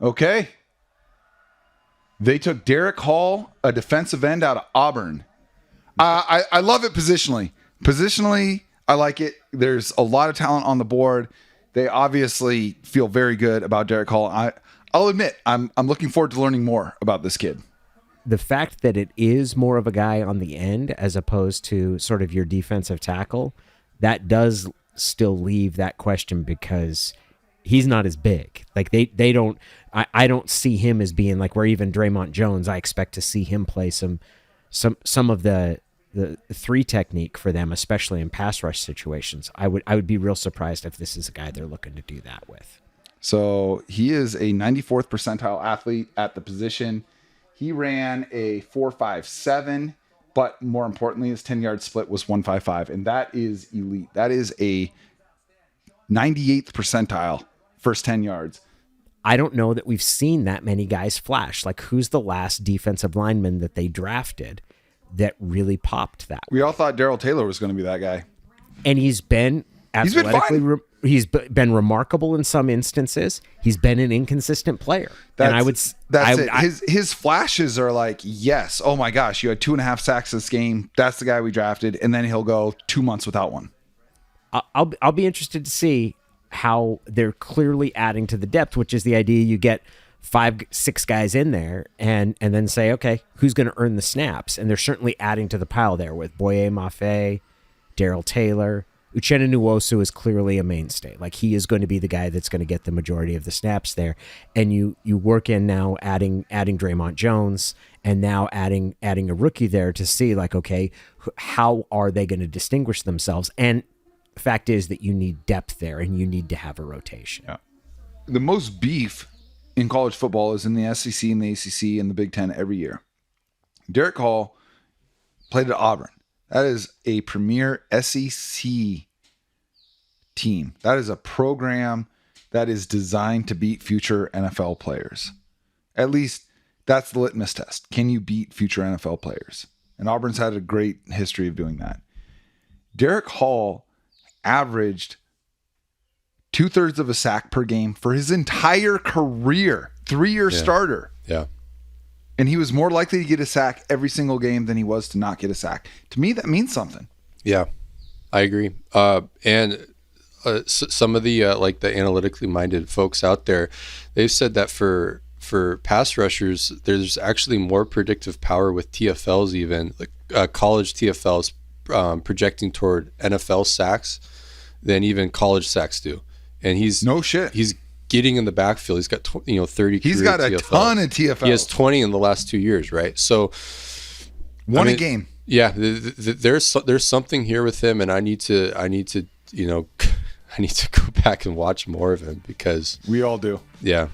Okay. They took Derick Hall, a defensive end out of Auburn. I love it positionally. Positionally, I like it. There's a lot of talent on the board. They obviously feel very good about Derick Hall. I'll admit, I'm looking forward to learning more about this kid. The fact that it is more of a guy on the end as opposed to sort of your defensive tackle, that does still leave that question because he's not as big. Like they don't. I don't see him as being like where even Draymond Jones. I expect to see him play some of the three technique for them, especially in pass rush situations. I would be real surprised if this is a guy they're looking to do that with. So he is a 94th percentile athlete at the position. He ran a 4.57, but more importantly, his 10-yard split was 1.55, and that is elite. That is a 98th percentile first 10 yards. I don't know that we've seen that many guys flash. Like, who's the last defensive lineman that they drafted that really popped that? We all thought Darrell Taylor was going to be that guy. And he's been athletically, he's been remarkable in some instances. He's been an inconsistent player. That's it. His flashes are like, yes, oh my gosh, you had 2.5 sacks this game. That's the guy we drafted. And then he'll go 2 months without one. I'll be interested to see how they're clearly adding to the depth, which is the idea you get 5-6 guys in there and then say, okay, who's going to earn the snaps? And they're certainly adding to the pile there with Boye Mafe, Darrell Taylor. Uchenna Nwosu is clearly a mainstay. Like, he is going to be the guy that's going to get the majority of the snaps there. And you work in now adding Draymond Jones and now adding a rookie there to see, like, okay, how are they going to distinguish themselves? And the fact is that you need depth there and you need to have a rotation. Yeah. The most beef in college football is in the SEC and the ACC and the Big Ten every year. Derick Hall played at Auburn. That is a premier SEC team. That is a program that is designed to beat future NFL players. At least that's the litmus test. Can you beat future NFL players? And Auburn's had a great history of doing that. Derick Hall averaged 2/3 of a sack per game for his entire career. 3-year starter. Yeah. And he was more likely to get a sack every single game than he was to not get a sack. To me, that means something. Yeah, I agree. And some of the like the analytically minded folks out there, they've said that for pass rushers, there's actually more predictive power with TFLs, even like college TFLs projecting toward NFL sacks than even college sacks do. And he's getting in the backfield. He's got 30. He's got a TFLs. ton of TFLs. He has 20 in the last 2 years, right? So a game. Yeah, there's something here with him, and I need to I need to go back and watch more of him because we all do. Yeah.